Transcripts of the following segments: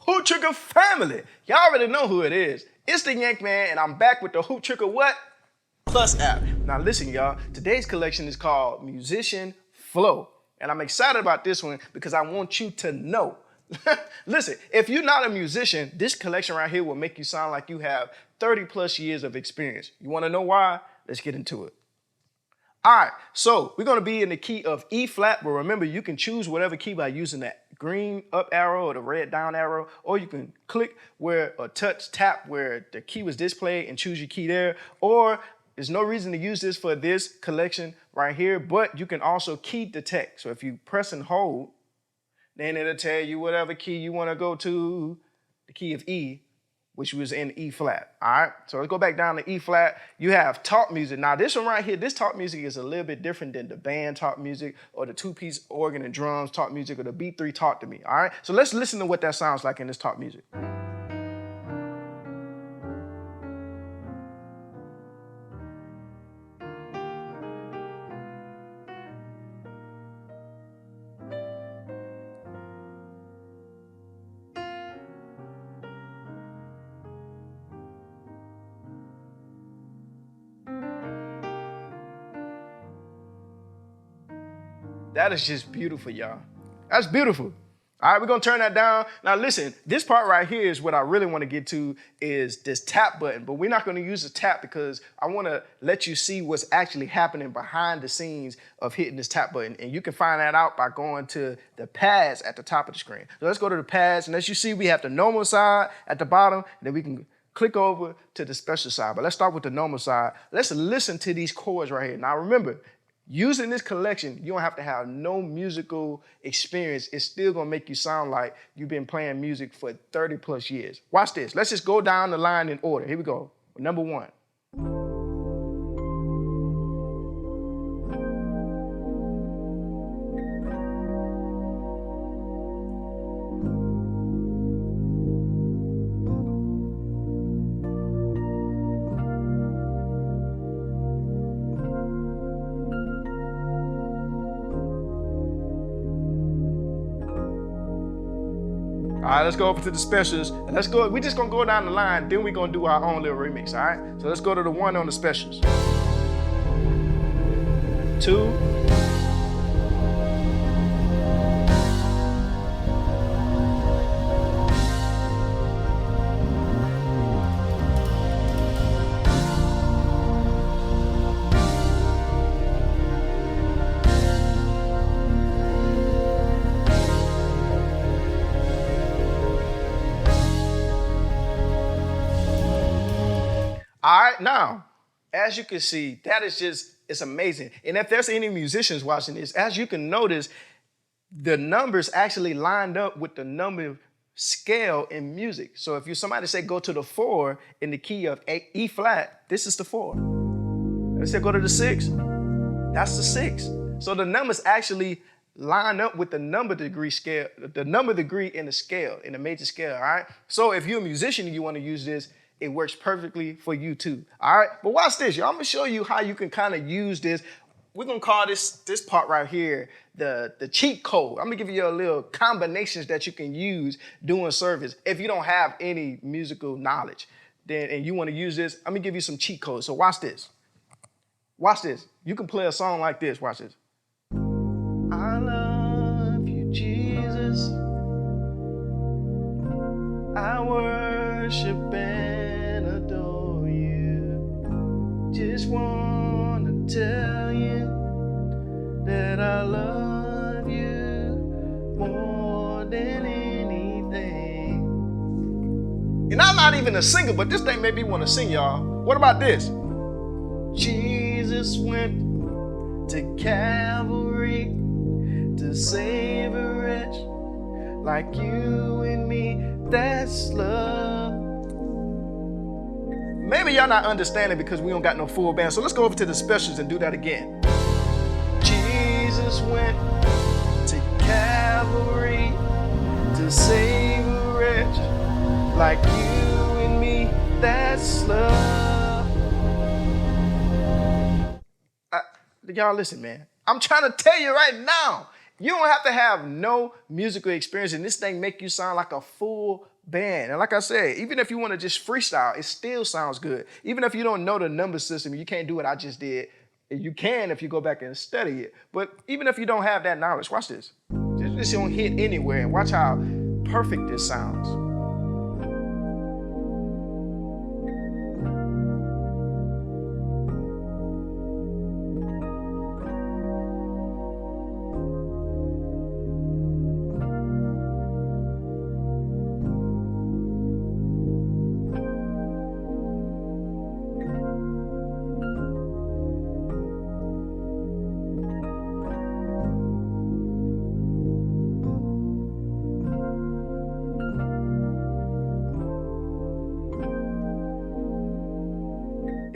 Hoop Trigger family. Y'all already know who it is. It's the Yank Man, and I'm back with the Hoop Trigger what? Plus app. Now listen, y'all. Today's collection is called Musician Flow. And I'm excited about this one because I want you to know. Listen, if you're not a musician, this collection right here will make you sound like you have 30 plus years of experience. You want to know why? Let's get into it. All right, so we're going to be in the key of E flat, but remember, you can choose whatever key by using that green up arrow or the red down arrow, or you can click where or tap where the key was displayed and choose your key there, or there's no reason to use this for this collection right here, but you can also key detect. So if you press and hold, then it'll tell you whatever key you want to go to, the key of E, which was in E flat, all right? So let's go back down to E flat. You have talk music. Now this one right here, this talk music is a little bit different than the band talk music or the two-piece organ and drums talk music or the B3 talk to me, all right? So let's listen to what that sounds like in this talk music. That is just beautiful, y'all. That's beautiful. All right, we're gonna turn that down. Now listen, this part right here is what I really wanna get to is this tap button, but we're not gonna use the tap because I wanna let you see what's actually happening behind the scenes of hitting this tap button. And you can find that out by going to the pads at the top of the screen. So let's go to the pads, and as you see, we have the normal side at the bottom, and then we can click over to the special side. But let's start with the normal side. Let's listen to these chords right here. Now remember, using this collection, you don't have to have no musical experience. It's still gonna make you sound like you've been playing music for 30 plus years. Watch this. Let's just go down the line in order. Here we go. Number one. All right, let's go over to the specials. And let's go, we're just gonna go down the line, then we're gonna do our own little remix, all right? So let's go to the one on the specials. 2. All right, now, as you can see, that is just, it's amazing. And if there's any musicians watching this, as you can notice, the numbers actually lined up with the number scale in music. So if you somebody say go to the 4 in the key of E flat, this is the 4. Let's say go to the 6, that's the 6. So the numbers actually line up with the number degree scale, the number degree in the scale, in the major scale, all right? So if you're a musician and you want to use this, it works perfectly for you too, all right? But watch this, y'all. I'm gonna show you how you can kind of use this. We're gonna call this part right here the cheat code. I'm gonna give you a little combinations that you can use doing service. If you don't have any musical knowledge, then and you wanna use this, I'm gonna give you some cheat codes. So watch this. Watch this. You can play a song like this, watch this. I love you, Jesus. I worship and adore you. Just wanna tell you that I love you more than anything. And I'm not even a singer, but this thing made me want to sing, y'all. What about this? Jesus went to Calvary to save a wretch like you and me. That's love. Maybe y'all not understanding because we don't got no full band. So let's go over to the specials and do that again. Jesus went to Calvary to save a wretch like you and me. That's love. Y'all listen, man. I'm trying to tell you right now, you don't have to have no musical experience, and this thing make you sound like a full band. And like I said, even if you want to just freestyle, it still sounds good. Even if you don't know the number system, you can't do what I just did. You can if you go back and study it. But even if you don't have that knowledge, watch this. This don't hit anywhere, and watch how perfect this sounds.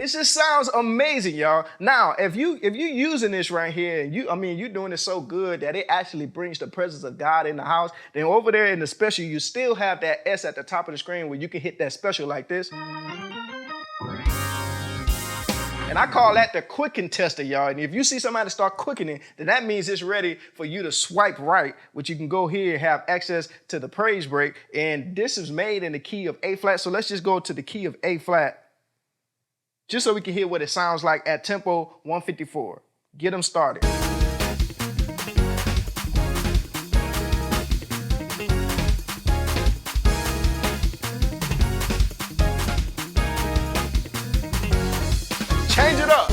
It just sounds amazing, y'all. Now, if you're using this right here, and you're doing it so good that it actually brings the presence of God in the house, then over there in the special, you still have that S at the top of the screen where you can hit that special like this. And I call that the quicken tester, y'all. And if you see somebody start quickening, then that means it's ready for you to swipe right, which you can go here and have access to the praise break. And this is made in the key of A flat. So let's just go to the key of A flat, just so we can hear what it sounds like at tempo 154. Get them started. Change it up.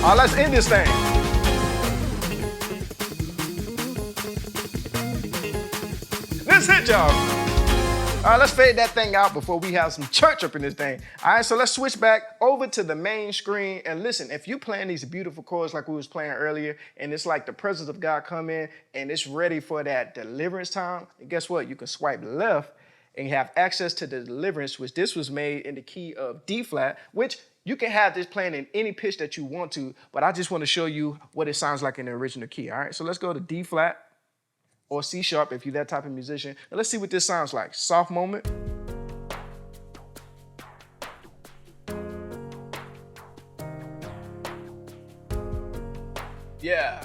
All right, let's end this thing. Let's hit y'all. All right, let's fade that thing out before we have some church up in this thing. All right, so let's switch back over to the main screen. And listen, if you're playing these beautiful chords like we was playing earlier, and it's like the presence of God come in, and it's ready for that deliverance time, and guess what? You can swipe left and have access to the deliverance, which this was made in the key of D flat, which you can have this playing in any pitch that you want to, but I just want to show you what it sounds like in the original key. All right, so let's go to D flat, or C sharp if you're that type of musician. And let's see what this sounds like. Soft moment. Yeah.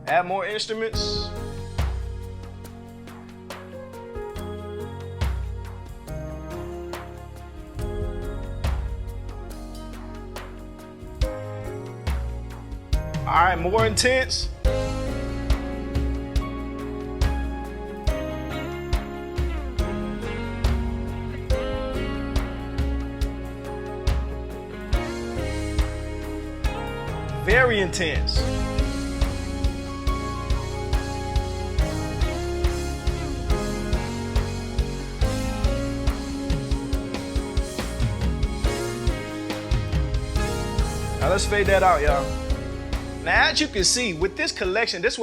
Add more instruments. All right, more intense. Very intense. Now let's fade that out, y'all. Now, as you can see, with this collection, this is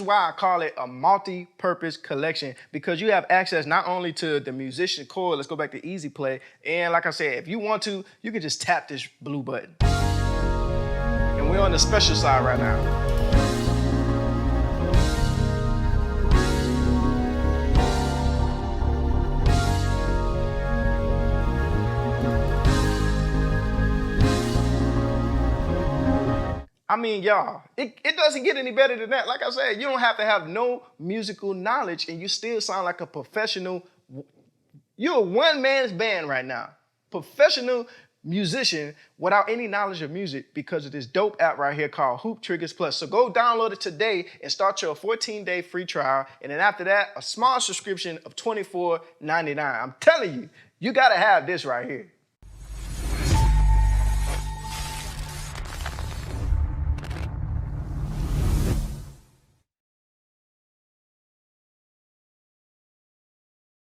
why I call it a multi-purpose collection, because you have access not only to the musician chord, let's go back to easy play, and like I said, if you want to, you can just tap this blue button. And we're on the special side right now. I mean, y'all, it doesn't get any better than that. Like I said, you don't have to have no musical knowledge and you still sound like a professional. You're a one-man's band right now. Professional musician without any knowledge of music because of this dope app right here called Hoop Triggerz Plus. So go download it today and start your 14-day free trial. And then after that, a small subscription of $24.99. I'm telling you, you got to have this right here.